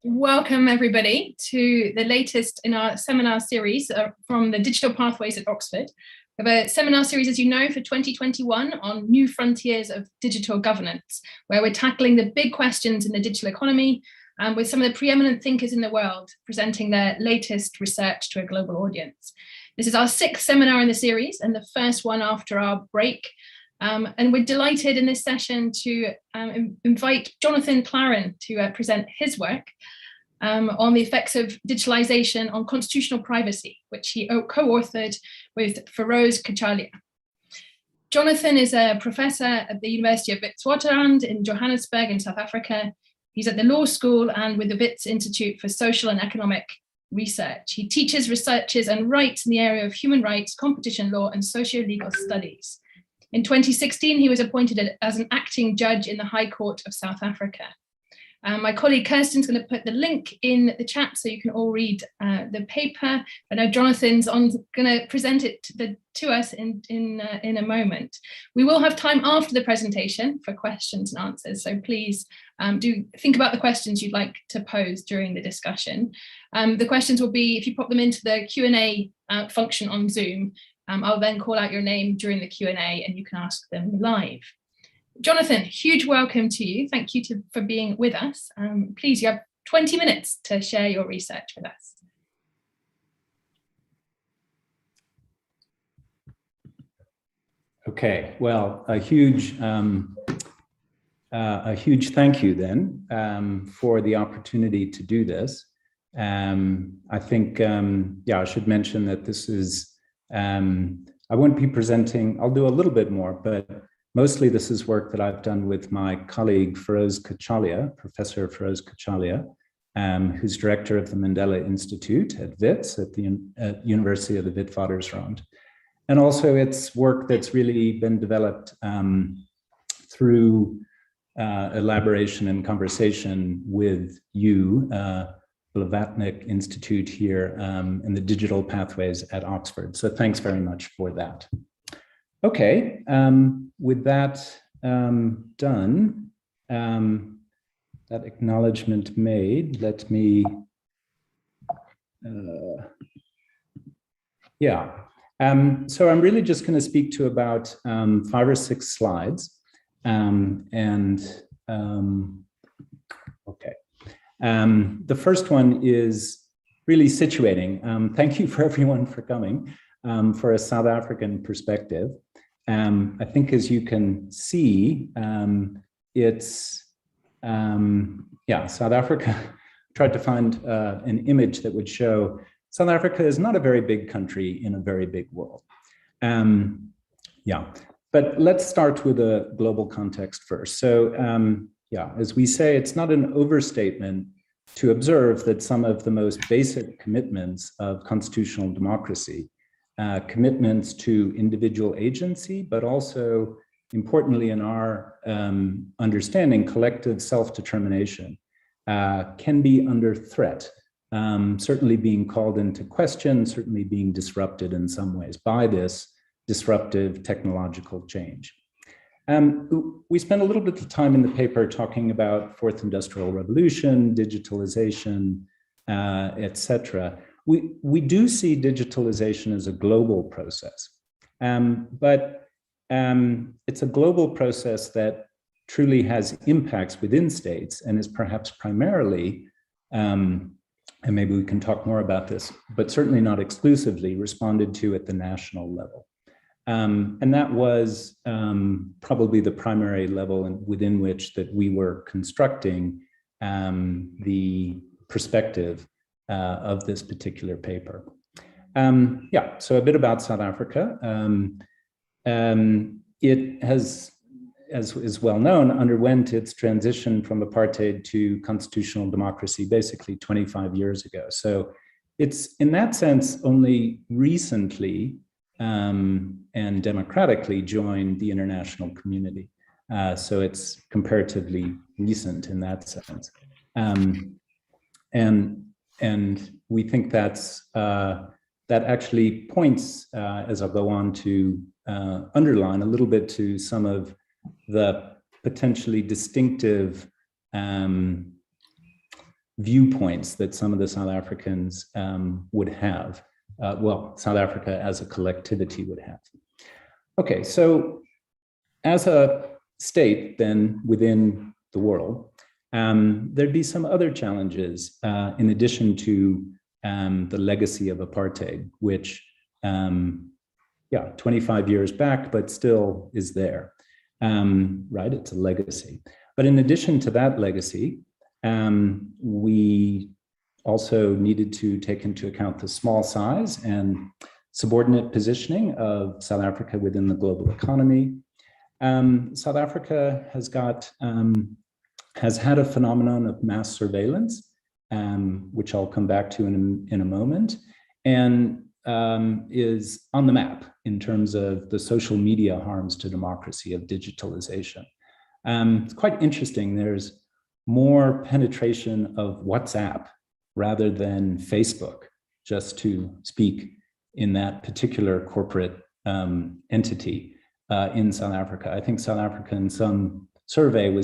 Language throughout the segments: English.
Welcome everybody to the latest in our seminar series from the Digital Pathways at Oxford. We have a seminar series, as you know, for 2021 on new frontiers of digital governance, where we're tackling the big questions in the digital economy with some of the preeminent thinkers in the world presenting their latest research to a global audience. This is our 6th seminar in the series and the first one after our break. And we're delighted in this session to invite Jonathan Klaar to present his work on the effects of digitalization on constitutional privacy, which he co-authored with Feroz Kachalia. Jonathan is a professor at the University of Witwatersrand in Johannesburg in South Africa. He's at the law school and with the Wits Institute for Social and Economic Research. He teaches, researches and writes in the area of human rights, competition law and socio-legal studies. In 2016, he was appointed as an acting judge in the High Court of South Africa. My colleague Kirsten's going to put the link in the chat so you can all read the paper. I know Jonathan's going to present it to us in a moment. We will have time after the presentation for questions and answers, so please do think about the questions you'd like to pose during the discussion. The questions will be, if you pop them into the Q&A function on Zoom, I'll then call out your name during the Q&A and you can ask them live. Jonathan, huge welcome to you. Thank you for being with us. Please, you have 20 minutes to share your research with us. Okay, well, a huge thank you then for the opportunity to do this. I think, yeah, I should mention that this is, I won't be presenting, I'll do a little bit more, but mostly this is work that I've done with my colleague Feroz Kachalia, Professor Feroz Kachalia, who's director of the Mandela Institute at WITS at the University of the Witwatersrand. And also it's work that's really been developed through elaboration and conversation with you, Blavatnik Institute here in the Digital Pathways at Oxford. So thanks very much for that. Okay, with that done, that acknowledgement made, let me, yeah. So I'm really just going to speak to about 5 or 6 slides. Okay. The first one is really situating. Thank you for everyone for coming for a South African perspective. I think as you can see, it's, yeah, South Africa, tried to find an image that would show South Africa is not a very big country in a very big world. Yeah, but let's start with a global context first. So yeah, as we say, it's not an overstatement to observe that some of the most basic commitments of constitutional democracy, commitments to individual agency, but also importantly in our understanding, collective self-determination, can be under threat, certainly being called into question, certainly being disrupted in some ways by this disruptive technological change. We spent a little bit of time in the paper talking about Fourth Industrial Revolution, digitalization, etc. We do see digitalization as a global process, but it's a global process that truly has impacts within states and is perhaps primarily, and maybe we can talk more about this, but certainly not exclusively responded to at the national level. And that was probably the primary level within which that we were constructing the perspective of this particular paper. Yeah, so a bit about South Africa. It has, as is well known, underwent its transition from apartheid to constitutional democracy basically 25 years ago. So it's in that sense only recently and democratically joined the international community. So it's comparatively recent in that sense. And we think that's, that actually points, as I'll go on to underline a little bit to some of the potentially distinctive viewpoints that some of the South Africans would have. Well, South Africa as a collectivity would have. Okay, so as a state then within the world, there'd be some other challenges in addition to the legacy of apartheid, which, 25 years back, but still is there, right? It's a legacy. But in addition to that legacy, we also needed to take into account the small size and subordinate positioning of South Africa within the global economy. South Africa has had a phenomenon of mass surveillance, which I'll come back to in a moment, and is on the map in terms of the social media harms to democracy of digitalization. It's quite interesting. There's more penetration of WhatsApp rather than Facebook, just to speak in that particular corporate entity in South Africa. I think South Africa, in some survey,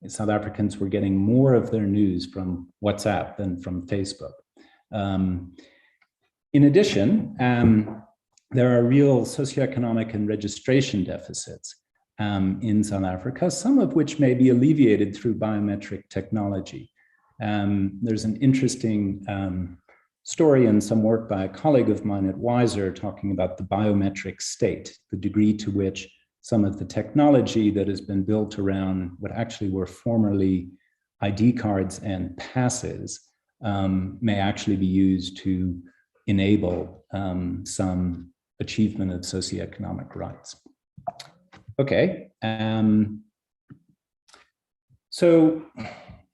South Africans were getting more of their news from WhatsApp than from Facebook. In addition, there are real socioeconomic and registration deficits in South Africa, some of which may be alleviated through biometric technology. There's an interesting story and some work by a colleague of mine at Weiser talking about the biometric state, the degree to which some of the technology that has been built around what actually were formerly ID cards and passes may actually be used to enable some achievement of socioeconomic rights. Okay, so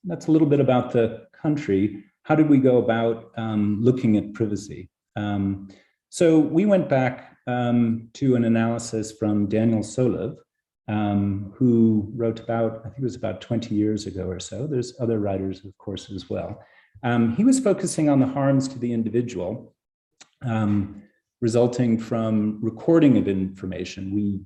that's a little bit about the country. How did we go about looking at privacy? So we went back to an analysis from Daniel Solov, who wrote about, I think it was about 20 years ago or so. There's other writers, of course, as well. He was focusing on the harms to the individual resulting from recording of information. We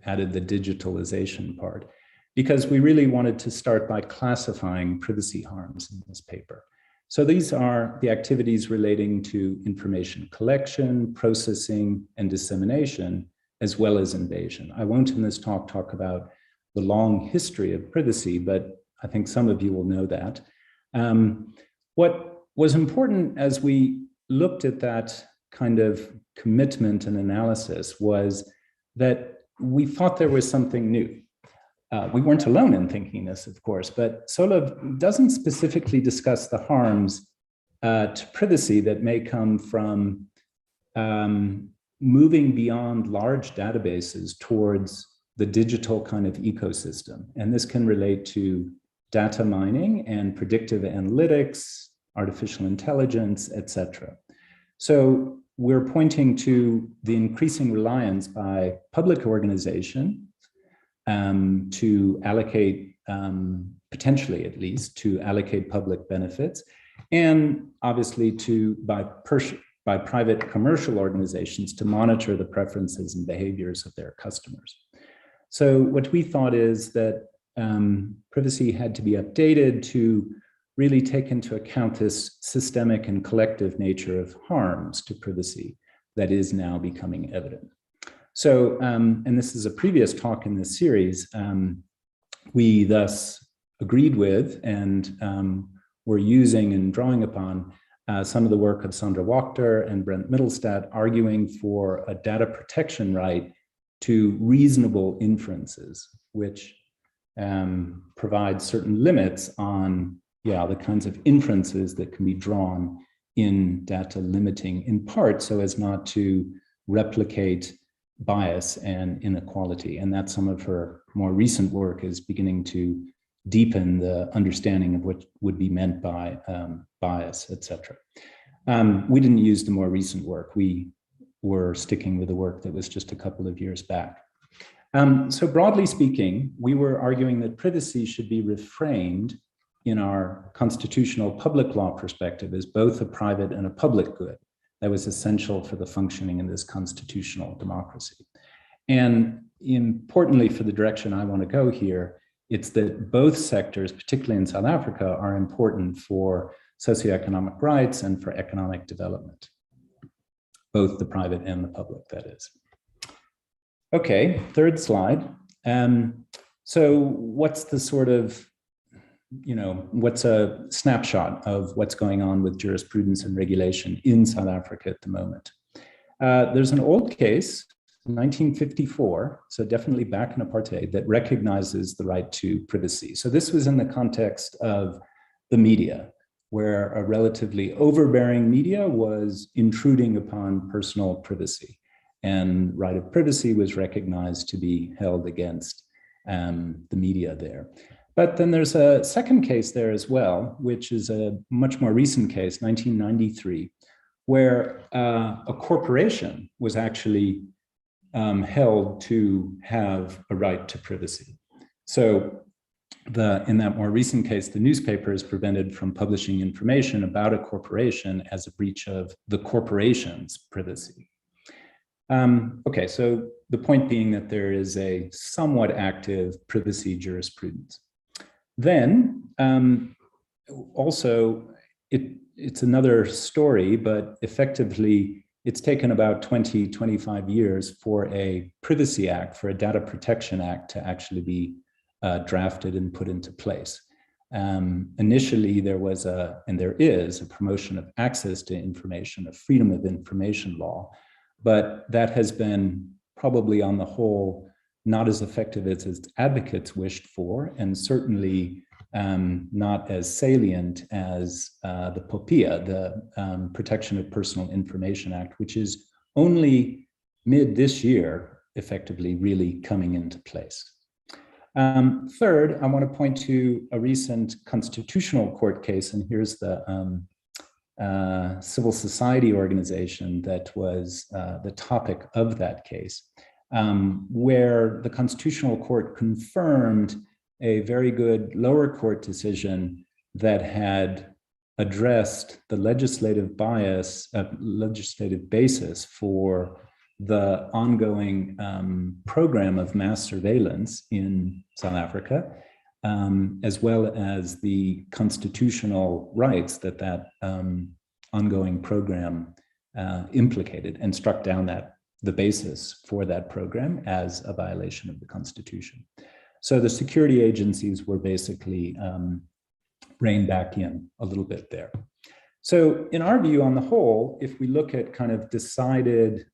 added the digitalization part because we really wanted to start by classifying privacy harms in this paper. So these are the activities relating to information collection, processing, and dissemination, as well as invasion. I won't in this talk about the long history of privacy, but I think some of you will know that. What was important as we looked at that kind of commitment and analysis was that we thought there was something new. We weren't alone in thinking this, of course, but Solov doesn't specifically discuss the harms to privacy that may come from moving beyond large databases towards the digital kind of ecosystem. And this can relate to data mining and predictive analytics, artificial intelligence, etc. So we're pointing to the increasing reliance by public organizations to allocate, potentially at least, to allocate public benefits, and obviously by private commercial organizations to monitor the preferences and behaviors of their customers. So what we thought is that privacy had to be updated to really take into account this systemic and collective nature of harms to privacy that is now becoming evident. So, and this is a previous talk in this series, we thus agreed with and were using and drawing upon some of the work of Sandra Wachter and Brent Mittelstadt arguing for a data protection right to reasonable inferences, which provide certain limits on the kinds of inferences that can be drawn in data limiting, in part so as not to replicate bias and inequality. And that some of her more recent work is beginning to deepen the understanding of what would be meant by bias, etc. We didn't use the more recent work. We were sticking with the work that was just a couple of years back. So broadly speaking, we were arguing that privacy should be reframed in our constitutional public law perspective as both a private and a public good that was essential for the functioning in this constitutional democracy. And importantly, for the direction I want to go here, it's that both sectors, particularly in South Africa, are important for socioeconomic rights and for economic development, both the private and the public, that is. Okay, third slide. So what's the sort of, what's a snapshot of what's going on with jurisprudence and regulation in South Africa at the moment? There's an old case, 1954, so definitely back in apartheid, that recognizes the right to privacy. So this was in the context of the media, where a relatively overbearing media was intruding upon personal privacy, and right of privacy was recognized to be held against the media there. But then there's a second case there as well, which is a much more recent case, 1993, where a corporation was actually held to have a right to privacy. So in that more recent case, the newspaper is prevented from publishing information about a corporation as a breach of the corporation's privacy. Okay, so the point being that there is a somewhat active privacy jurisprudence. Then also, it's another story, but effectively, it's taken about 20, 25 years for a Privacy Act, for a Data Protection Act to actually be drafted and put into place. Initially, there was and there is a promotion of access to information, a freedom of information law, but that has been probably on the whole not as effective as its advocates wished for, and certainly not as salient as the POPIA, the Protection of Personal Information Act, which is only mid this year, effectively really coming into place. Third, I want to point to a recent constitutional court case, and here's the civil society organization that was the topic of that case, where the Constitutional Court confirmed a very good lower court decision that had addressed the legislative basis for the ongoing program of mass surveillance in South Africa, as well as the constitutional rights that ongoing program implicated, and struck down the basis for that program as a violation of the Constitution. So the security agencies were basically reined back in a little bit there. So in our view, on the whole, if we look at kind of decided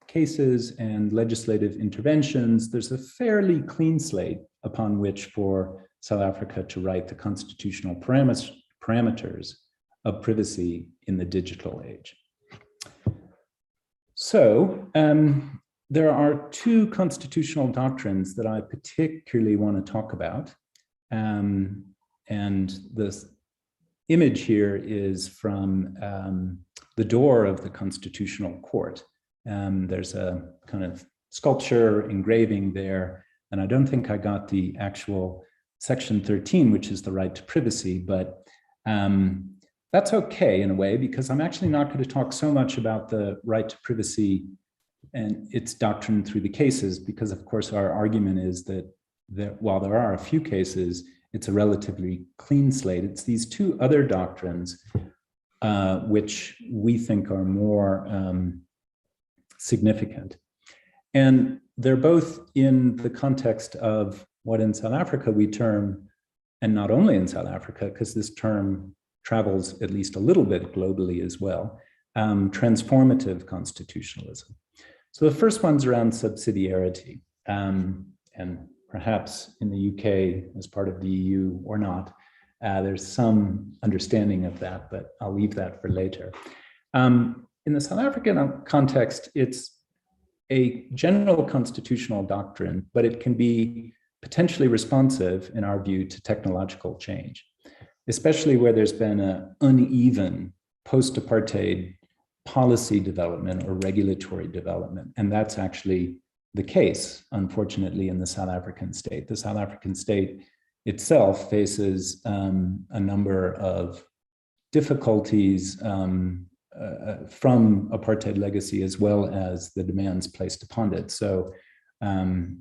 cases and legislative interventions, there's a fairly clean slate upon which for South Africa to write the constitutional parameters of privacy in the digital age. So there are two constitutional doctrines that I particularly want to talk about. And this image here is from the door of the Constitutional Court. There's a kind of sculpture engraving there, and I don't think I got the actual section 13, which is the right to privacy, but that's okay in a way, because I'm actually not going to talk so much about the right to privacy and its doctrine through the cases, because of course our argument is that while there are a few cases, it's a relatively clean slate. It's these two other doctrines which we think are more significant. And they're both in the context of what in South Africa we term, and not only in South Africa, because this term travels at least a little bit globally as well, transformative constitutionalism. So the first one's around subsidiarity, and perhaps in the UK as part of the EU or not, there's some understanding of that, but I'll leave that for later. In the South African context, it's a general constitutional doctrine, but it can be potentially responsive, in our view, to technological change, especially where there's been an uneven post-apartheid policy development or regulatory development. And that's actually the case, unfortunately, in the South African state. The South African state itself faces a number of difficulties from apartheid legacy, as well as the demands placed upon it. So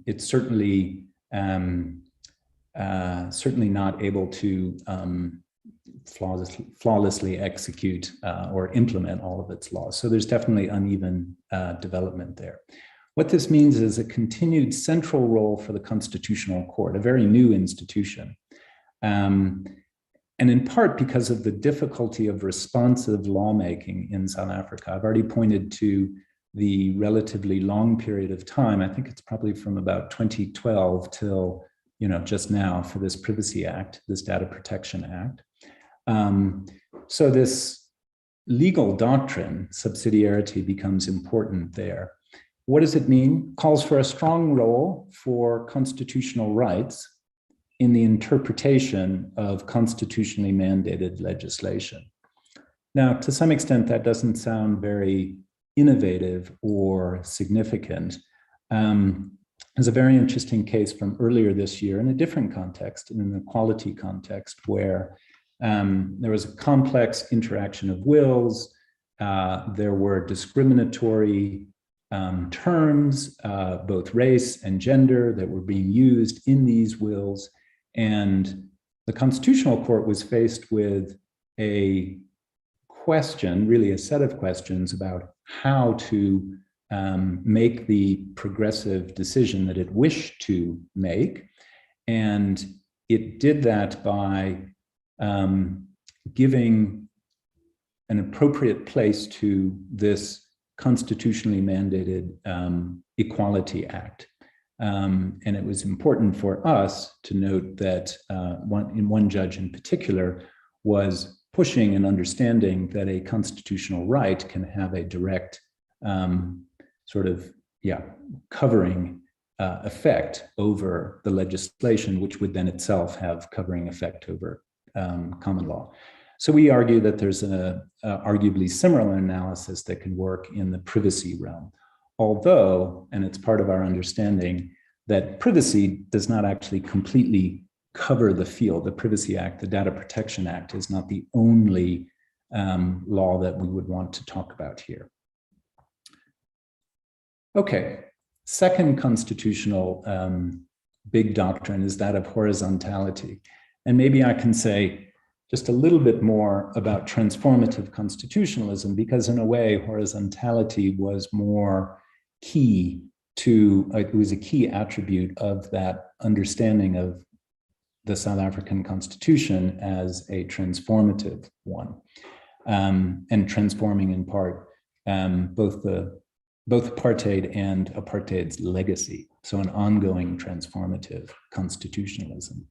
it's certainly not able to flawlessly execute or implement all of its laws. So there's definitely uneven development there. What this means is a continued central role for the Constitutional Court, a very new institution. And in part because of the difficulty of responsive lawmaking in South Africa. I've already pointed to the relatively long period of time. I think it's probably from about 2012 till just now for this Privacy Act, this Data Protection Act. So this legal doctrine, subsidiarity, becomes important there. What does it mean? Calls for a strong role for constitutional rights in the interpretation of constitutionally mandated legislation. Now, to some extent, that doesn't sound very innovative or significant. There's a very interesting case from earlier this year in a different context, in an equality context, where there was a complex interaction of wills. There were discriminatory terms, both race and gender, that were being used in these wills. And the Constitutional Court was faced with a question, really a set of questions about how to make the progressive decision that it wished to make. And it did that by giving an appropriate place to this constitutionally mandated Equality Act. And it was important for us to note that one judge in particular was pushing and understanding that a constitutional right can have a direct covering effect over the legislation, which would then itself have covering effect over common law. So we argue that there's an arguably similar analysis that can work in the privacy realm. Although, and it's part of our understanding, that privacy does not actually completely cover the field. The Privacy Act, the Data Protection Act, is not the only law that we would want to talk about here. Okay, second constitutional big doctrine is that of horizontality. And maybe I can say just a little bit more about transformative constitutionalism, because in a way, horizontality was more key to, it was a key attribute of that understanding of the South African Constitution as a transformative one, and transforming in part both apartheid and apartheid's legacy. So an ongoing transformative constitutionalism.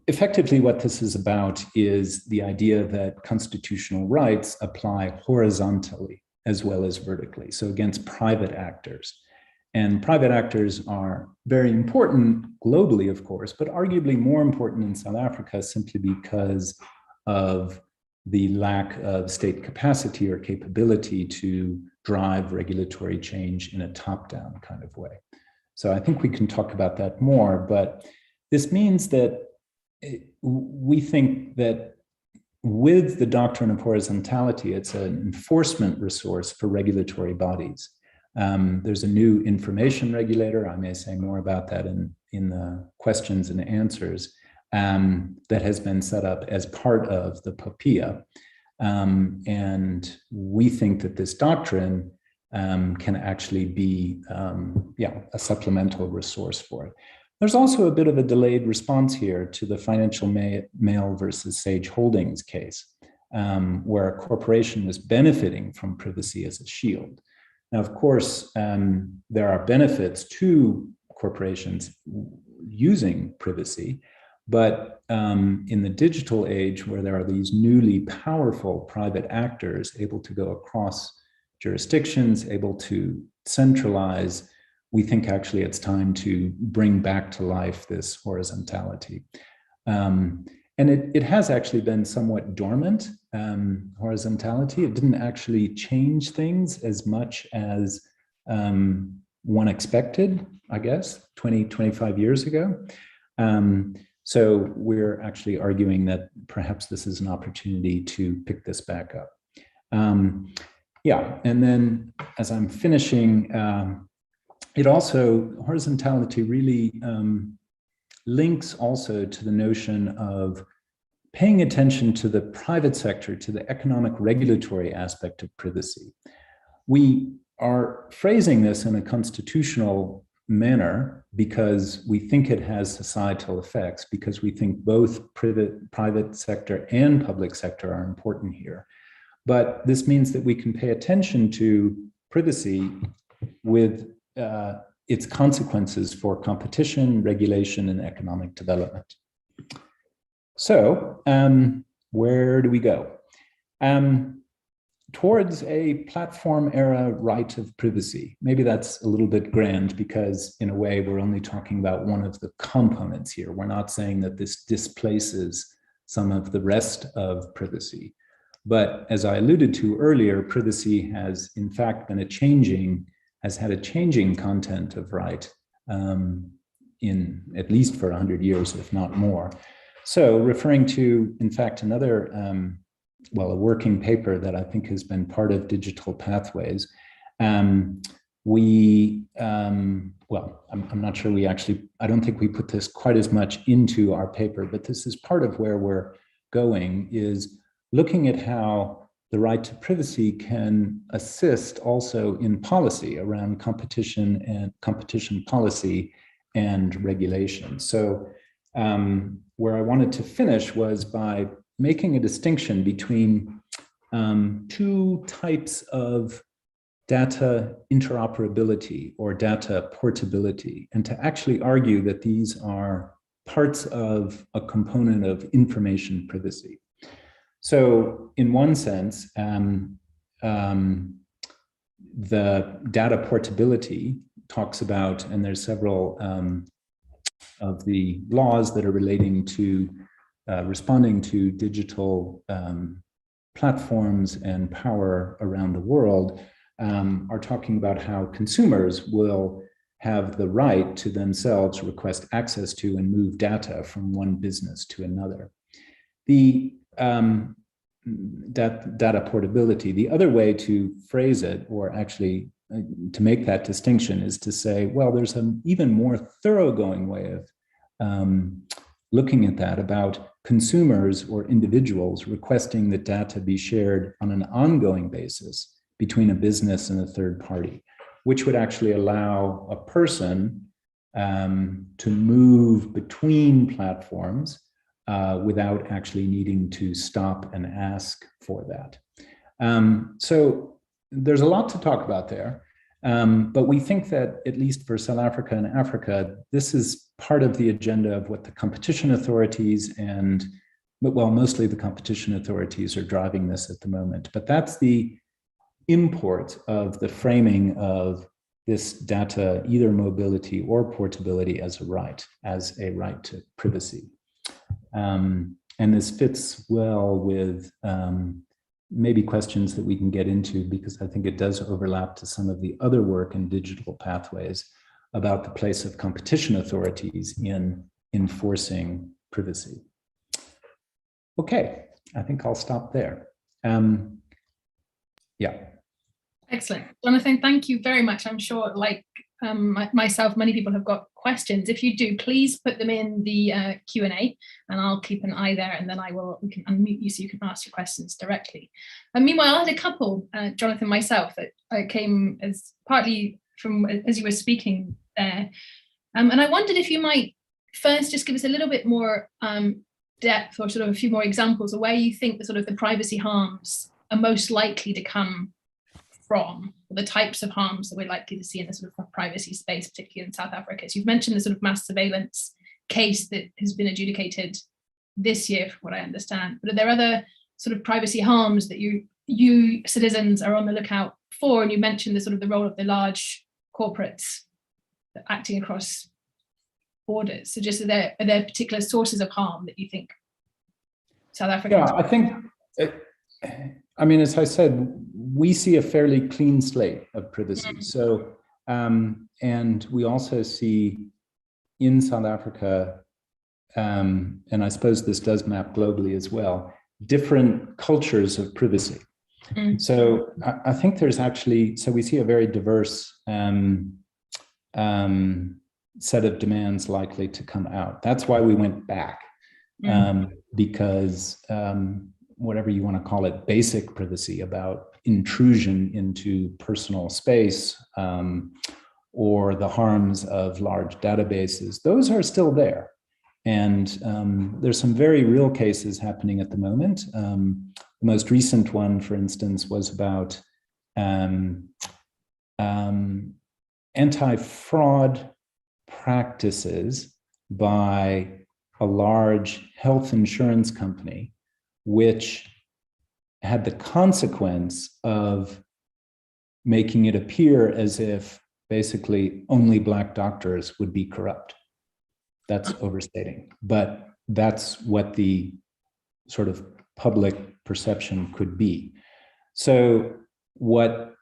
Effectively, what this is about is the idea that constitutional rights apply horizontally as well as vertically, so against private actors. And private actors are very important globally, of course, but arguably more important in South Africa simply because of the lack of state capacity or capability to drive regulatory change in a top-down kind of way. So I think we can talk about that more, but this means that we think that with the doctrine of horizontality, it's an enforcement resource for regulatory bodies. There's a new information regulator, I may say more about that in the questions and answers, that has been set up as part of the POPIA. And we think that this doctrine can actually be a supplemental resource for it. There's also a bit of a delayed response here to the Financial Mail versus Sage Holdings case, where a corporation was benefiting from privacy as a shield. Now, of course, there are benefits to corporations using privacy, but in the digital age, where there are these newly powerful private actors able to go across jurisdictions, able to centralize, we think actually it's time to bring back to life this horizontality. And it has actually been somewhat dormant, horizontality. It didn't actually change things as much as one expected, I guess, 20, 25 years ago. So we're actually arguing that perhaps this is an opportunity to pick this back up. And then as I'm finishing, horizontality really links also to the notion of paying attention to the private sector, to the economic regulatory aspect of privacy. We are phrasing this in a constitutional manner because we think it has societal effects, because we think both private sector and public sector are important here. But this means that we can pay attention to privacy with its consequences for competition, regulation, and economic development. So where do we go? Towards a platform era right of privacy. Maybe that's a little bit grand because in a way we're only talking about one of the components here. We're not saying that this displaces some of the rest of privacy. But as I alluded to earlier, privacy has in fact been has had a changing content of right in at least for 100 years, if not more. So referring to, in fact, another a working paper that I think has been part of Digital Pathways. I'm not sure I don't think we put this quite as much into our paper, but this is part of where we're going, is looking at how the right to privacy can assist also in policy around competition and competition policy and regulation. So where I wanted to finish was by making a distinction between two types of data interoperability or data portability, and to actually argue that these are parts of a component of information privacy. So in one sense, the data portability talks about, and there's several of the laws that are relating to responding to digital platforms and power around the world, are talking about how consumers will have the right to themselves request access to and move data from one business to another. The data portability, the other way to phrase it, or actually to make that distinction, is to say, well, there's an even more thoroughgoing way of looking at that, about consumers or individuals requesting that data be shared on an ongoing basis between a business and a third party, which would actually allow a person to move between platforms without actually needing to stop and ask for that. So there's a lot to talk about there. But we think that, at least for South Africa and Africa, this is part of the agenda of what the competition authorities mostly the competition authorities are driving this at the moment. But that's the import of the framing of this data, either mobility or portability, as a right to privacy. And this fits well with maybe questions that we can get into, because I think it does overlap to some of the other work in Digital Pathways about the place of competition authorities in enforcing privacy. Okay, I think I'll stop there. Yeah. Excellent. Jonathan, thank you very much. I'm sure, like myself, many people have got questions. If you do, please put them in the Q&A, and I'll keep an eye there, and then we can unmute you so you can ask your questions directly. And meanwhile, I had a couple, Jonathan, myself, that came as partly from as you were speaking there. And I wondered if you might first just give us a little bit more depth, or sort of a few more examples of where you think the privacy harms are most likely to come from, the types of harms that we're likely to see in the sort of privacy space, particularly in South Africa. So you've mentioned the sort of mass surveillance case that has been adjudicated this year, from what I understand. But are there other sort of privacy harms that you citizens are on the lookout for? And you mentioned the role of the large corporates acting across borders. So just are there particular sources of harm that you think South Africa? Yeah, I think, as I said, we see a fairly clean slate of privacy. So, and we also see in South Africa, and I suppose this does map globally as well, different cultures of privacy. So I think there's actually, so we see a very diverse set of demands likely to come out. That's why we went back because whatever you want to call it, basic privacy about intrusion into personal space, or the harms of large databases, those are still there. And there's some very real cases happening at the moment. The most recent one, for instance, was about anti-fraud practices by a large health insurance company, which had the consequence of making it appear as if basically only Black doctors would be corrupt. That's overstating, but that's what the sort of public perception could be. So what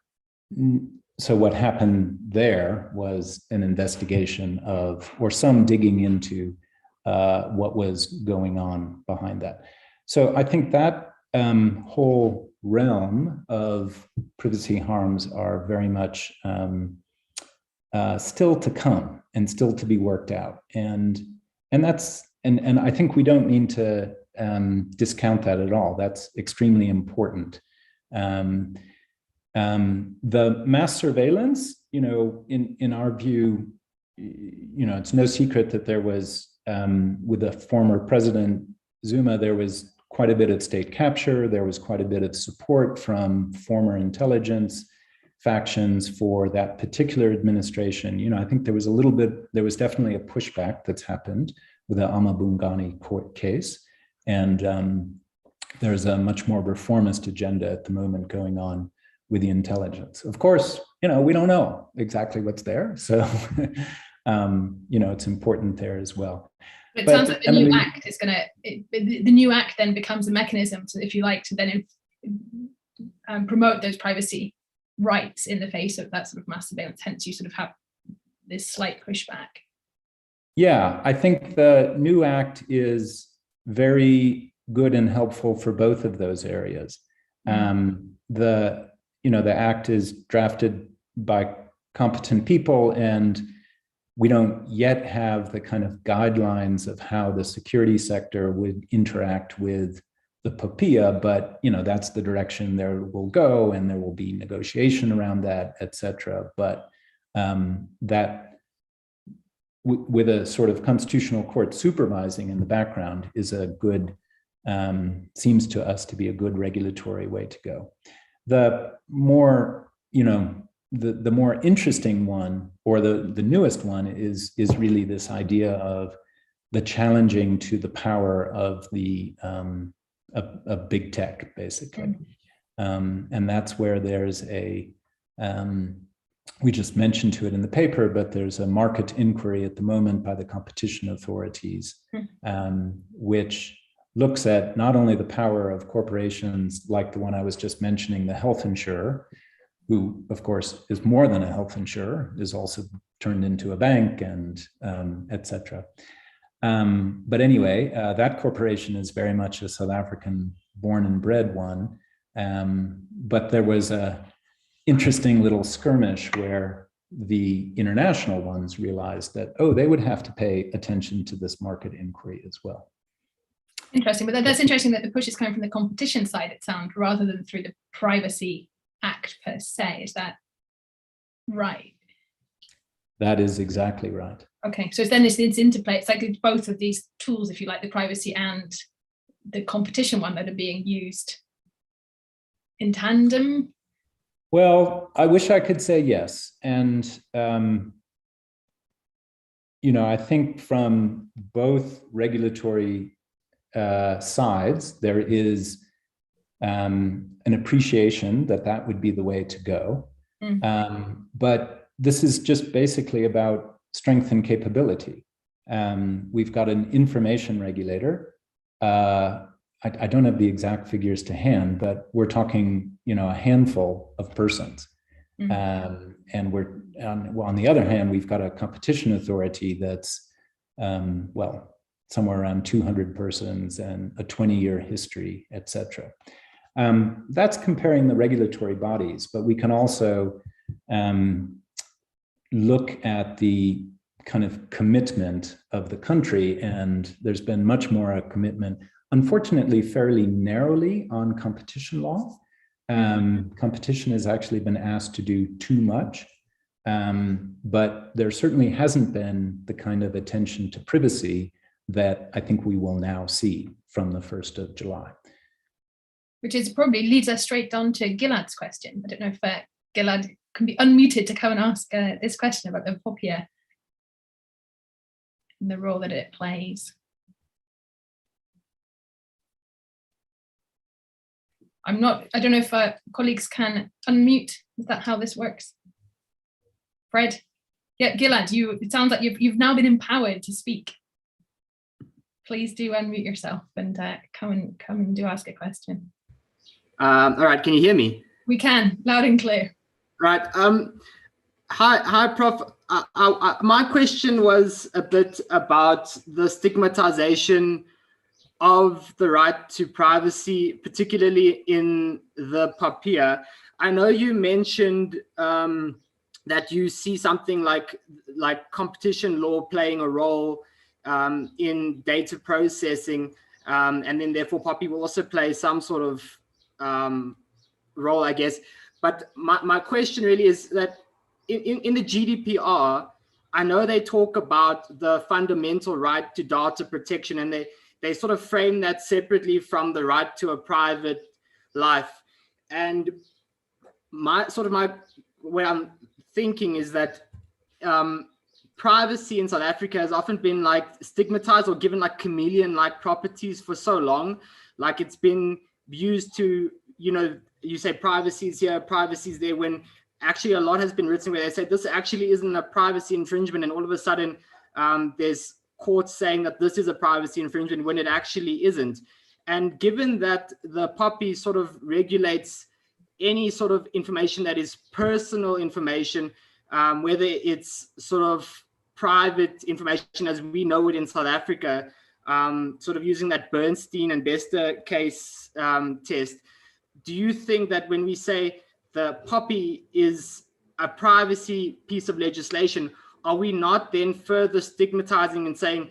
happened there was an investigation of, or some digging into what was going on behind that. So I think that whole realm of privacy harms are very much still to come and still to be worked out. And I think we don't mean to discount that at all. That's extremely important. The mass surveillance, in our view, it's no secret that there was, with the former president Zuma, there was quite a bit of state capture. There was quite a bit of support from former intelligence factions for that particular administration. I think there was definitely a pushback that's happened with the Amabungani court case. And there's a much more reformist agenda at the moment going on with the intelligence. Of course, we don't know exactly what's there. So, it's important there as well. It sounds like the new act is the new act then becomes a mechanism to, if you like, to then promote those privacy rights in the face of that sort of mass surveillance. Hence, you sort of have this slight pushback. Yeah, I think the new act is very good and helpful for both of those areas. The act is drafted by competent people, and we don't yet have the kind of guidelines of how the security sector would interact with the POPIA, but that's the direction there will go, and there will be negotiation around that, et cetera. But that with a sort of constitutional court supervising in the background is a good, seems to us to be a good regulatory way to go. The more, the more interesting one, or the newest one, is really this idea of the challenging to the power of the of big tech, basically. And that's where there's a, we just mentioned to it in the paper, but there's a market inquiry at the moment by the competition authorities, which looks at not only the power of corporations like the one I was just mentioning, the health insurer, who of course is more than a health insurer, is also turned into a bank, and et cetera. But anyway, that corporation is very much a South African born and bred one. But there was a interesting little skirmish where the international ones realized that, they would have to pay attention to this market inquiry as well. Interesting, but that's interesting that the push is coming from the competition side, it sounds, rather than through the Privacy Act per se. Is that right? That is exactly right. Okay, so then it's interplay. It's like both of these tools, if you like, the privacy and the competition one, that are being used in tandem. Well, I wish I could say yes. And, I think from both regulatory sides, there is an appreciation that that would be the way to go. But this is just basically about strength and capability. We've got an information regulator. I don't have the exact figures to hand, but we're talking, a handful of persons. And we're on the other hand, we've got a competition authority that's, somewhere around 200 persons and a 20-year history, et cetera. That's comparing the regulatory bodies, but we can also look at the kind of commitment of the country, and there's been much more a commitment, unfortunately, fairly narrowly on competition law. Competition has actually been asked to do too much, but there certainly hasn't been the kind of attention to privacy that I think we will now see from the 1st of July. Which is probably leads us straight down to Gilad's question. I don't know if Gilad can be unmuted to come and ask this question about the POPIA and the role that it plays. I don't know if colleagues can unmute. Is that how this works? Fred? Yeah, Gilad, it sounds like you've now been empowered to speak. Please do unmute yourself and come and do ask a question. All right, can you hear me? We can, loud and clear. Right. Hi, Prof. My question was a bit about the stigmatization of the right to privacy, particularly in the POPIA. I know you mentioned that you see something like competition law playing a role in data processing, and then therefore POPIA will also play some sort of role, I guess. But my question really is that in the GDPR, I know they talk about the fundamental right to data protection, and they sort of frame that separately from the right to a private life. And what I'm thinking is that privacy in South Africa has often been like stigmatized or given like chameleon-like properties for so long. Like it's been used to, you say privacy is here, privacy is there, when actually a lot has been written where they say this actually isn't a privacy infringement, and all of a sudden there's courts saying that this is a privacy infringement when it actually isn't. And given that the POPI sort of regulates any sort of information that is personal information, whether it's sort of private information as we know it in South Africa, sort of using that Bernstein and Bester case test, do you think that when we say the POPI is a privacy piece of legislation, are we not then further stigmatizing and saying,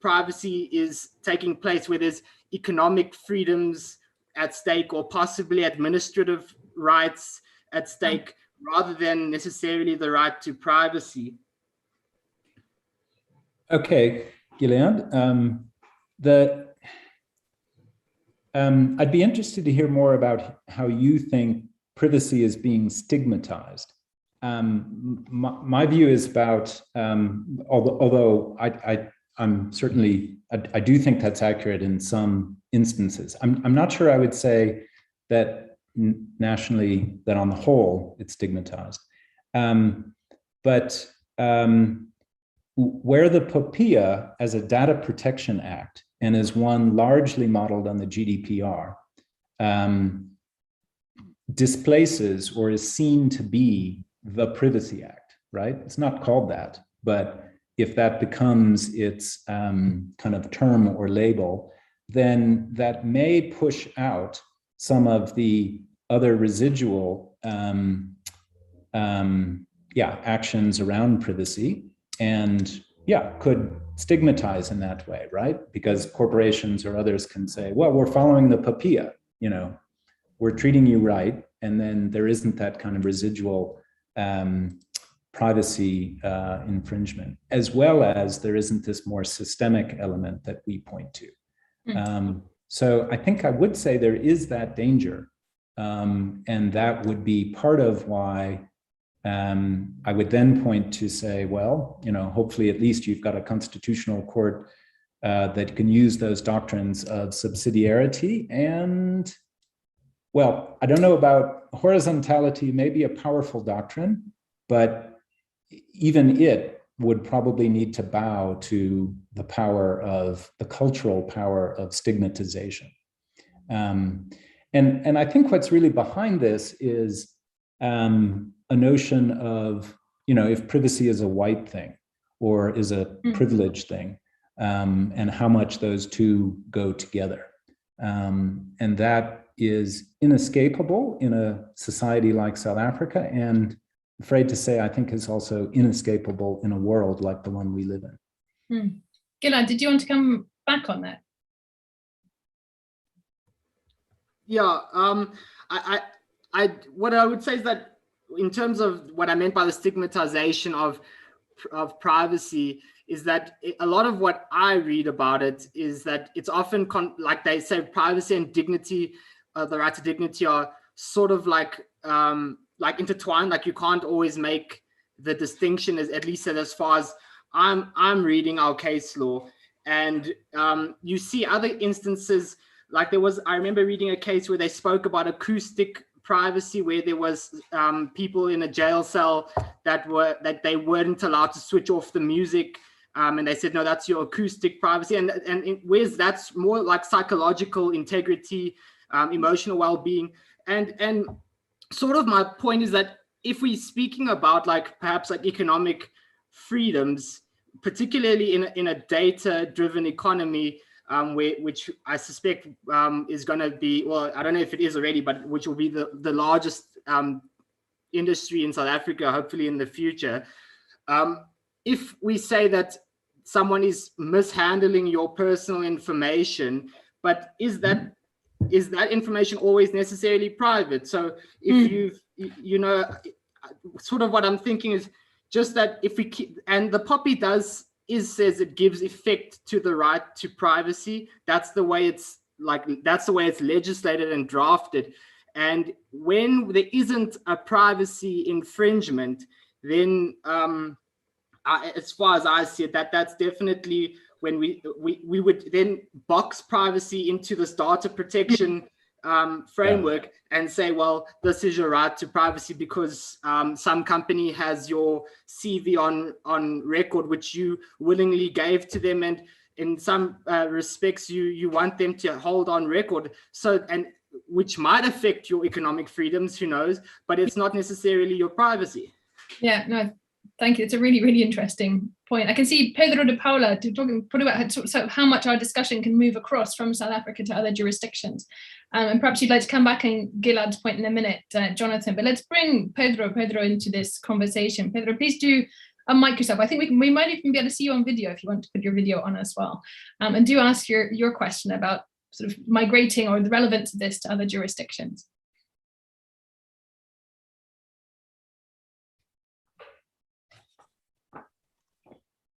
privacy is taking place where there's economic freedoms at stake or possibly administrative rights at stake, rather than necessarily the right to privacy? Okay, Gilead. I'd be interested to hear more about how you think privacy is being stigmatized. My view is about, although I'm certainly, I do think that's accurate in some instances. I'm not sure I would say that nationally, that on the whole, it's stigmatized. But where the POPIA as a data protection act, and as one largely modeled on the GDPR, displaces or is seen to be the Privacy Act, right? It's not called that, but if that becomes its kind of term or label, then that may push out some of the other residual actions around privacy, and could stigmatize in that way, right? Because corporations or others can say, well, we're following the POPIA, we're treating you right, and then there isn't that kind of residual privacy infringement, as well as there isn't this more systemic element that we point to. So I think I would say there is that danger, and that would be part of why I would then point to say, well, hopefully at least you've got a constitutional court that can use those doctrines of subsidiarity and, well, I don't know about horizontality, maybe a powerful doctrine, but even it would probably need to bow to the power of the cultural power of stigmatization. And I think what's really behind this is a notion of, if privacy is a white thing or is a privilege thing, and how much those two go together. And that is inescapable in a society like South Africa, and afraid to say, I think is also inescapable in a world like the one we live in. Gilad, did you want to come back on that? Yeah, what I would say is that in terms of what I meant by the stigmatization of privacy is that a lot of what I read about it is that it's often like they say privacy and dignity, the right to dignity are sort of like intertwined. Like you can't always make the distinction, at least as far as I'm reading our case law. And you see other instances, like I remember reading a case where they spoke about acoustic privacy, where there was people in a jail cell that they weren't allowed to switch off the music, and they said, no, that's your acoustic privacy. And whereas that's more like psychological integrity, emotional well-being. And sort of my point is that if we're speaking about perhaps economic freedoms, particularly in a data-driven economy, which I suspect is going to be, well, I don't know if it is already, but which will be the largest industry in South Africa, hopefully in the future. If we say that someone is mishandling your personal information, but is that information always necessarily private? So if sort of what I'm thinking is just that if we keep, and the POPI says it gives effect to the right to privacy. That's the way it's legislated and drafted. And when there isn't a privacy infringement, then as far as I see it, that's definitely when we would then box privacy into this data protection framework and say, well, this is your right to privacy because some company has your CV on record, which you willingly gave to them, and in some respects you want them to hold on record, so, and which might affect your economic freedoms, who knows, but it's not necessarily your privacy. Yeah, no, thank you. It's a really, really interesting point. I can see Pedro de Paula talking about how much our discussion can move across from South Africa to other jurisdictions. And perhaps you'd like to come back on Gilad's point in a minute, Jonathan, but let's bring Pedro into this conversation. Pedro, please do unmic yourself. I think we might even be able to see you on video if you want to put your video on as well. And do ask your question about sort of migrating or the relevance of this to other jurisdictions.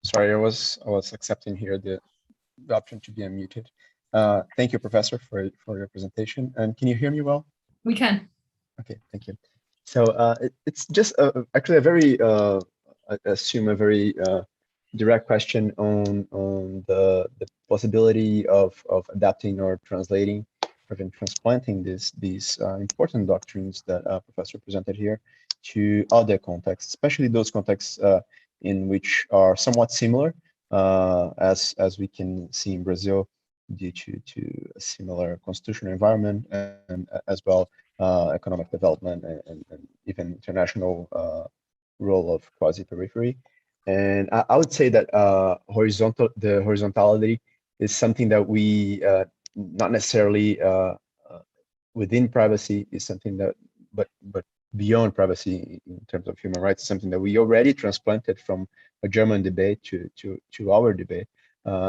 Sorry, I was accepting here the option to be unmuted. Thank you, Professor, for your presentation. And can you hear me well? We can. Okay, thank you. So it's just actually a very, I assume a very direct question on the possibility of adapting or translating or even transplanting these important doctrines that Professor presented here to other contexts, especially those contexts in which are somewhat similar, as we can see in Brazil, due to a similar constitutional environment and as well economic development and even international role of quasi-periphery. And I would say that the horizontality is something that we not necessarily within privacy is something that, but beyond privacy in terms of human rights, something that we already transplanted from a German debate to our debate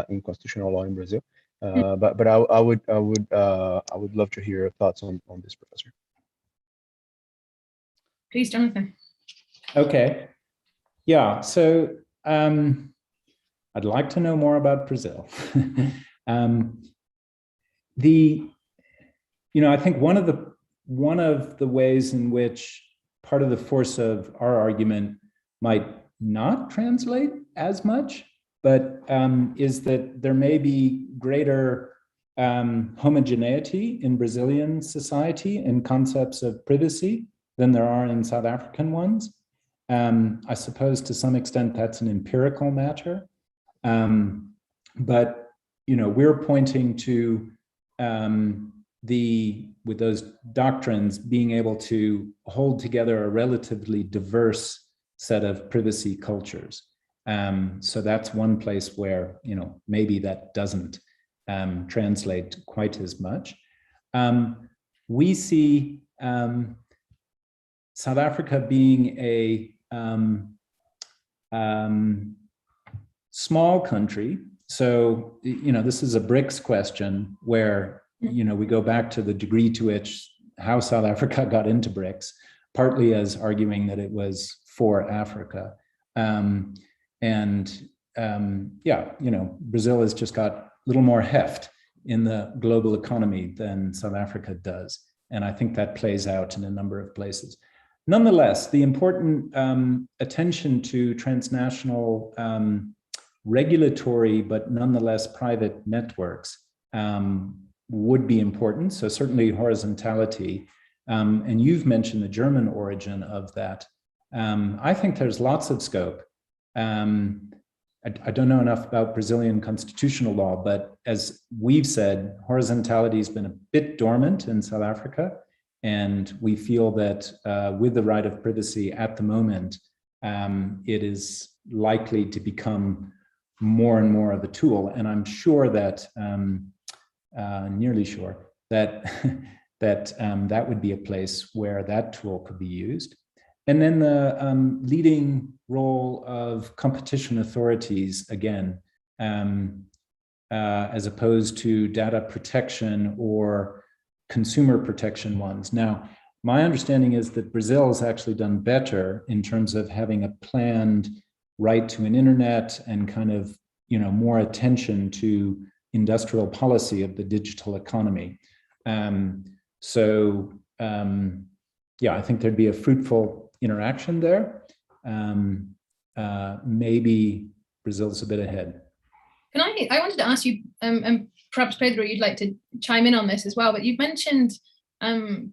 in constitutional law in Brazil. But I would love to hear your thoughts on this, Professor. Please, Jonathan. Okay. Yeah. So I'd like to know more about Brazil. I think one of the ways in which part of the force of our argument might not translate as much, but is that there may be greater homogeneity in Brazilian society in concepts of privacy than there are in South African ones. I suppose to some extent that's an empirical matter, but we're pointing to with those doctrines being able to hold together a relatively diverse set of privacy cultures. So that's one place where maybe that doesn't translate quite as much. We see South Africa being a small country, so, this is a BRICS question where, we go back to the degree to which how South Africa got into BRICS, partly as arguing that it was for Africa. Brazil has just got a little more heft in the global economy than South Africa does. And I think that plays out in a number of places. Nonetheless, the important attention to transnational regulatory, but nonetheless private networks would be important. So certainly horizontality, and you've mentioned the German origin of that. I think there's lots of scope. I don't know enough about Brazilian constitutional law, but as we've said, horizontality has been a bit dormant in South Africa. And we feel that with the right of privacy at the moment, it is likely to become more and more of a tool. And I'm sure that, nearly sure, that that would be a place where that tool could be used. And then the leading role of competition authorities, again, as opposed to data protection or consumer protection ones. Now, my understanding is that Brazil has actually done better in terms of having a planned right to an internet and kind of, more attention to industrial policy of the digital economy. I think there'd be a fruitful interaction there. Maybe Brazil's a bit ahead. I wanted to ask you, and perhaps Pedro, you'd like to chime in on this as well, but you've mentioned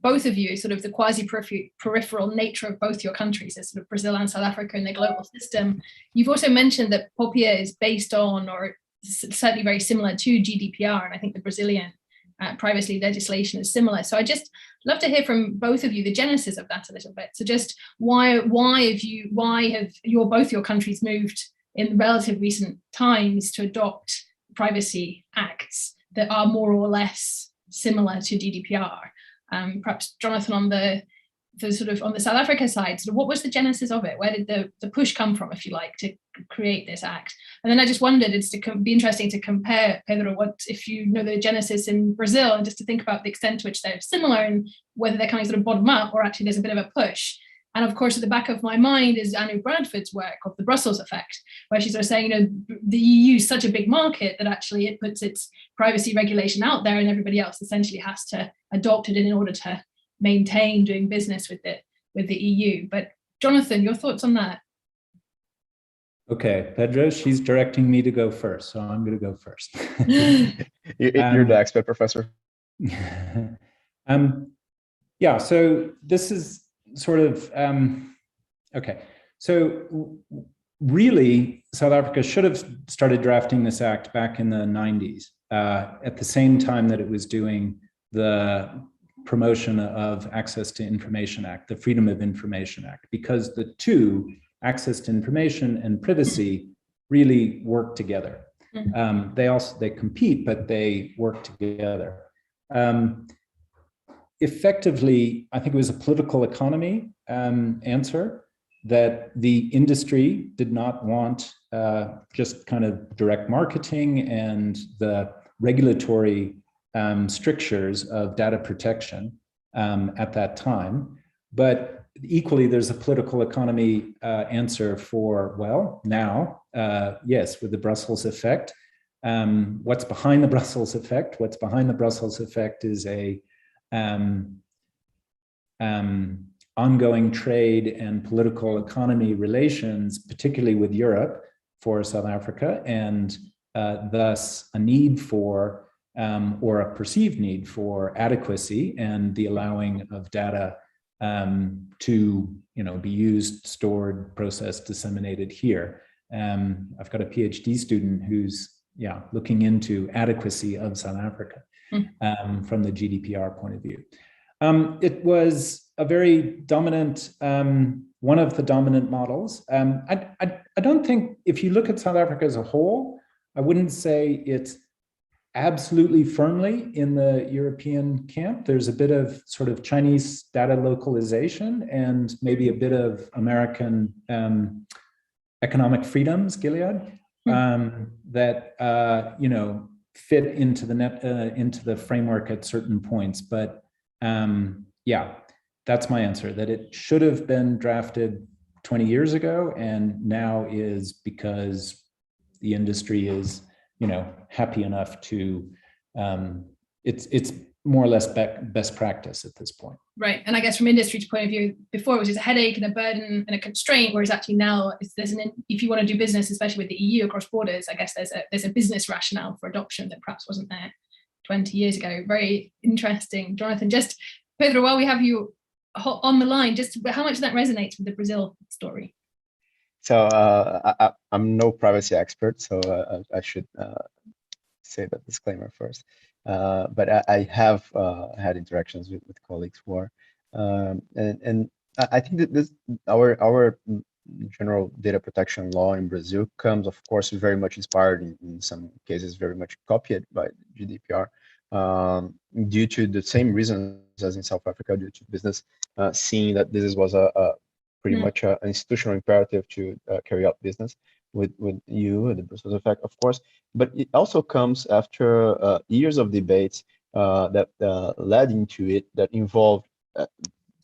both of you sort of the quasi-peripheral nature of both your countries, as sort of Brazil and South Africa in their global system. You've also mentioned that POPIA is based on, or certainly very similar to GDPR, and I think the Brazilian privacy legislation is similar. So I just love to hear from both of you the genesis of that a little bit. So just why have both your countries moved in relative recent times to adopt privacy acts that are more or less similar to GDPR? Perhaps Jonathan, on the sort of on the South Africa side, sort of what was the genesis of it? Where did the push come from, if you like, to create this act? And then I just wondered, it's to be interesting to compare, Pedro, what if you know the genesis in Brazil, and just to think about the extent to which they're similar and whether they're kind of sort of bottom up or actually there's a bit of a push. And of course, at the back of my mind is Anu Bradford's work of the Brussels effect, where she's sort of saying, the EU is such a big market that actually it puts its privacy regulation out there and everybody else essentially has to adopt it in order to maintain doing business with the EU. But Jonathan, your thoughts on that? Okay, Pedro, she's directing me to go first, so I'm going to go first. You're the expert, Professor. Yeah, so this is sort of, okay. So really, South Africa should have started drafting this act back in the 90s, at the same time that it was doing the promotion of Access to Information Act, the Freedom of Information Act, because the two, access to information and privacy, really work together. They compete, but they work together. Effectively, I think it was a political economy answer that the industry did not want just kind of direct marketing and the regulatory strictures of data protection at that time. But equally, there's a political economy answer for, well, now, yes, with the Brussels effect. What's behind the Brussels effect? What's behind the Brussels effect is a ongoing trade and political economy relations, particularly with Europe for South Africa, and thus a need for, or a perceived need for adequacy and the allowing of data to be used, stored, processed, disseminated here. I've got a PhD student who's looking into adequacy of South Africa from the GDPR point of view. It was a very dominant, one of the dominant models. I don't think, if you look at South Africa as a whole, I wouldn't say it's absolutely firmly in the European camp. There's a bit of sort of Chinese data localization and maybe a bit of American economic freedoms, Gilead, that you know, fit into the framework at certain points. But yeah, that's my answer. That it should have been drafted 20 years ago, and now is because the industry is, you know, happy enough to, it's more or less best practice at this point. Right, and I guess from industry's point of view, before it was just a headache and a burden and a constraint, whereas actually now, if you want to do business, especially with the EU across borders, I guess there's a business rationale for adoption that perhaps wasn't there 20 years ago. Very interesting, Jonathan. Just, Pedro, while we have you on the line, just how much that resonates with the Brazil story? So I'm no privacy expert, so I should say that disclaimer first. But I have had interactions with colleagues who are, and I think that our general data protection law in Brazil comes, of course, very much inspired, in some cases very much copied by GDPR, due to the same reasons as in South Africa, due to business seeing that this was a pretty much an institutional imperative to carry out business with you, the Brussels effect, of course. But it also comes after years of debates that led into it, that involved,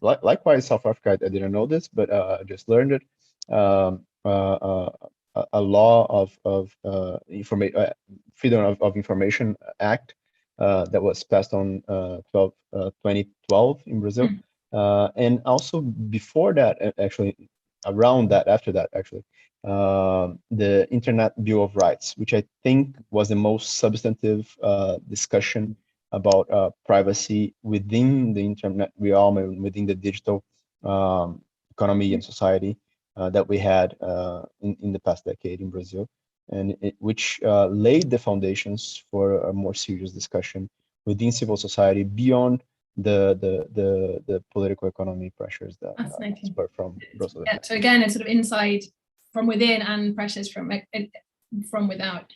likewise, South Africa, I didn't know this, but I just learned it, a law of Freedom of Information Act that was passed on 2012 in Brazil. And also before that, actually, around that, after that, actually, the Internet Bill of Rights, which I think was the most substantive discussion about privacy within the internet realm and within the digital economy and society that we had in the past decade in Brazil, and which laid the foundations for a more serious discussion within civil society beyond the political economy pressures that spur from Brussels. Yeah, so again, it's sort of inside from within and pressures from without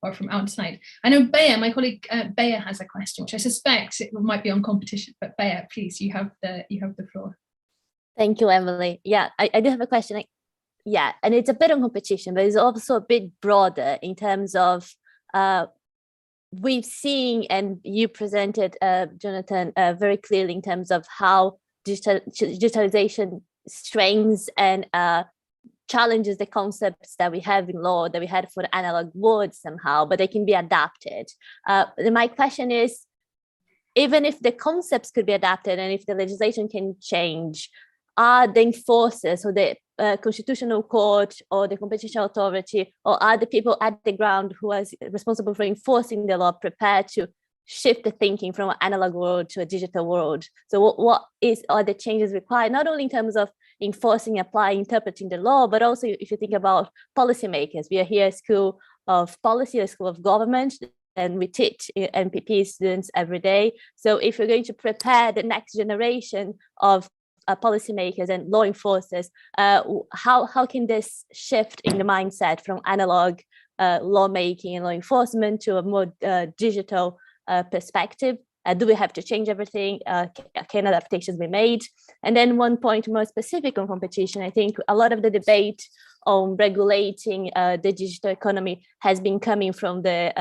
or from outside. I know Bea, my colleague Bea, has a question, which I suspect it might be on competition, but Bea, please, you have the floor. Thank you, Emily. Yeah, I do have a question. Yeah, and it's a bit on competition, but it's also a bit broader in terms of we've seen, and you presented, Jonathan, very clearly in terms of how digitalization strains and challenges the concepts that we have in law, that we had for the analog world somehow, but they can be adapted. My question is, even if the concepts could be adapted and if the legislation can change, are the enforcers or the constitutional court or the competition authority, or are the people at the ground who are responsible for enforcing the law prepared to shift the thinking from an analog world to a digital world? So what are the changes required, not only in terms of enforcing, applying, interpreting the law, but also if you think about policymakers? We are here at School of Policy, a School of Government, and we teach MPP students every day. So if we're going to prepare the next generation of policymakers and law enforcers, how can this shift in the mindset from analog lawmaking and law enforcement to a more digital perspective? Do we have to change everything? Can adaptations be made? And then one point more specific on competition, I think a lot of the debate on regulating the digital economy has been coming from the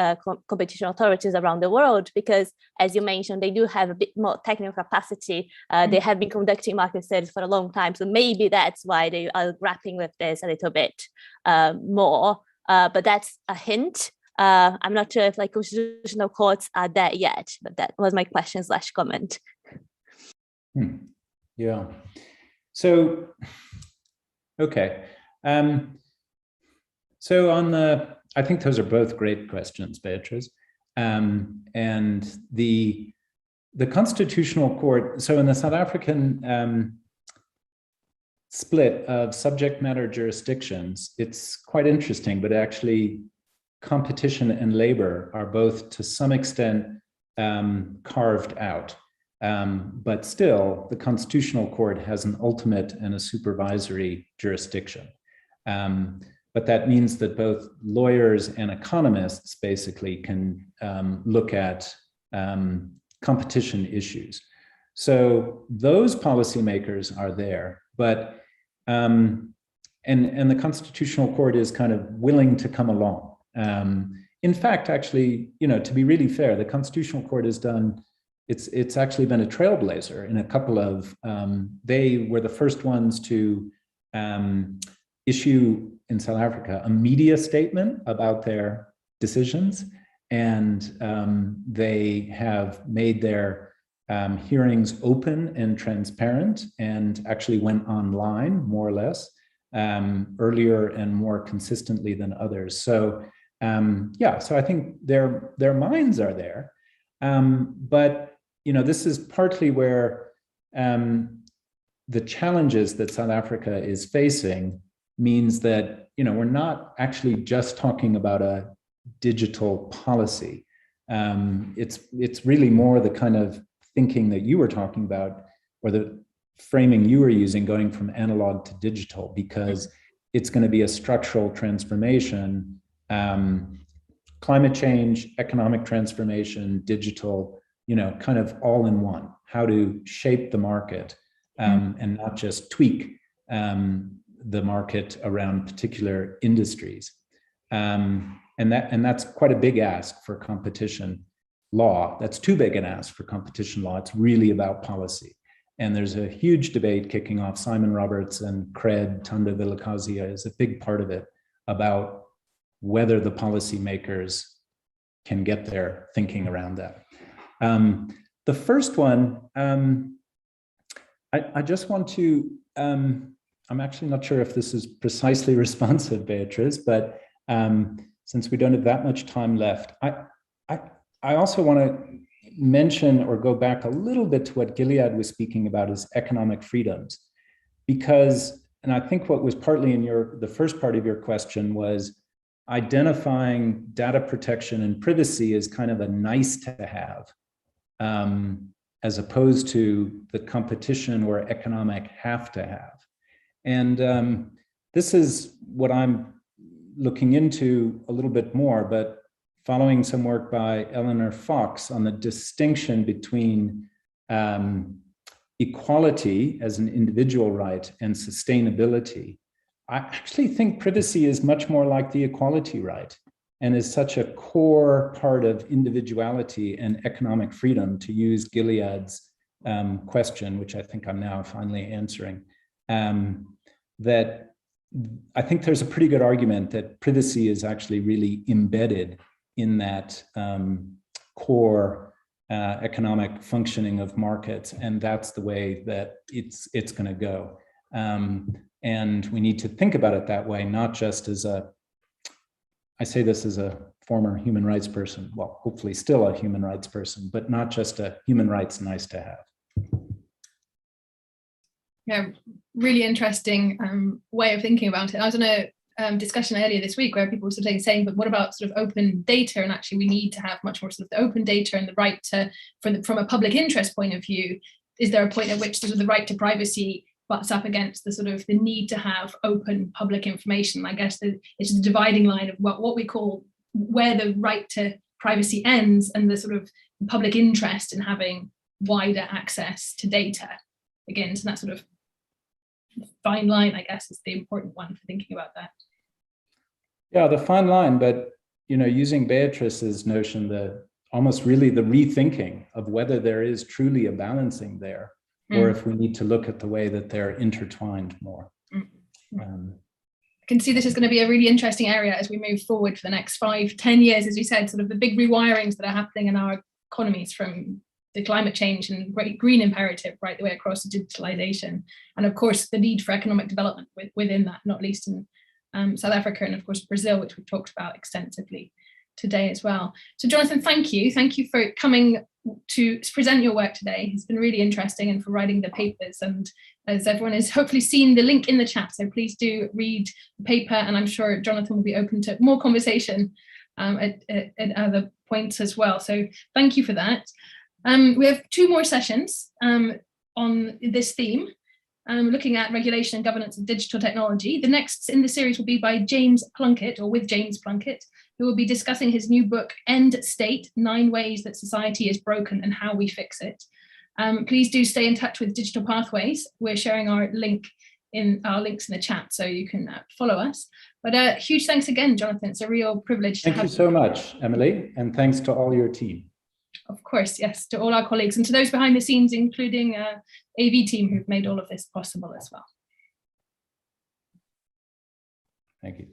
competition authorities around the world, because as you mentioned, they do have a bit more technical capacity. They have been conducting market studies for a long time. So maybe that's why they are grappling with this a little bit more, but that's a hint. I'm not sure if constitutional courts are there yet, but that was my question / comment. Yeah. So, okay. So I think those are both great questions, Beatrice. And the Constitutional Court, so in the South African split of subject matter jurisdictions, it's quite interesting, but actually competition and labor are both to some extent carved out. But still, the Constitutional Court has an ultimate and a supervisory jurisdiction. but that means that both lawyers and economists basically can look at competition issues. So those policymakers are there, but and the Constitutional Court is kind of willing to come along. In fact, actually, to be really fair, the Constitutional Court has done, it's actually been a trailblazer in a couple of, they were the first ones to issue in South Africa a media statement about their decisions, and they have made their hearings open and transparent, and actually went online more or less earlier and more consistently than others. So yeah, so I think their minds are there, but this is partly where the challenges that South Africa is facing means that we're not actually just talking about a digital policy. It's really more the kind of thinking that you were talking about, or the framing you were using, going from analog to digital, because it's going to be a structural transformation. Climate change, economic transformation, digital, kind of all in one. How to shape the market and not just tweak the market around particular industries. And that's quite a big ask for competition law. That's too big an ask for competition law. It's really about policy. And there's a huge debate kicking off. Simon Roberts and Cred, Thanda Vilakazi is a big part of it, about whether the policymakers can get their thinking around that. The first one, I just want to, I'm actually not sure if this is precisely responsive, Beatrice, but since we don't have that much time left, I also want to mention or go back a little bit to what Gilead was speaking about as economic freedoms, because, and I think what was partly in the first part of your question was identifying data protection and privacy as kind of a nice to have, as opposed to the competition or economic have to have. And this is what I'm looking into a little bit more, but following some work by Eleanor Fox on the distinction between equality as an individual right and sustainability. I actually think privacy is much more like the equality right, and is such a core part of individuality and economic freedom, to use Gilead's question, which I think I'm now finally answering, that I think there's a pretty good argument that privacy is actually really embedded in that core economic functioning of markets, and that's the way that it's going to go. And we need to think about it that way, not just as I say this as a former human rights person, well, hopefully still a human rights person, but not just a human rights nice to have. Yeah, really interesting way of thinking about it. I was in a discussion earlier this week where people were sort of saying, but what about sort of open data? And actually we need to have much more sort of the open data and the right to, from a public interest point of view, is there a point at which sort of the right to privacy butts up against the sort of the need to have open public information? I guess it's the dividing line of what we call where the right to privacy ends and the sort of public interest in having wider access to data. Again, so that sort of fine line, I guess, is the important one for thinking about that. Yeah, the fine line, but using Beatrice's notion, almost really the rethinking of whether there is truly a balancing there, or if we need to look at the way that they're intertwined more. I can see this is going to be a really interesting area as we move forward for the next 5-10 years, as you said, sort of the big rewirings that are happening in our economies, from the climate change and green imperative right the way across to digitalization, and of course the need for economic development within that, not least in South Africa and of course Brazil, which we've talked about extensively today as well. So Jonathan, thank you for coming to present your work today. It's been really interesting, and for writing the papers, and as everyone has hopefully seen the link in the chat, so please do read the paper, and I'm sure Jonathan will be open to more conversation at other points as well. So thank you for that. We have 2 more sessions on this theme. looking at regulation and governance of digital technology. The next in the series will be by James Plunkett, or with James Plunkett, who will be discussing his new book, End State, 9 Ways That Society is Broken and How We Fix It. Please do stay in touch with Digital Pathways. We're sharing our links in the chat, so you can follow us. But huge thanks again, Jonathan. It's a real privilege to have you. Thank you so much, Emily, and thanks to all your team. Of course, yes, to all our colleagues and to those behind the scenes, including AV team who've made all of this possible as well. Thank you.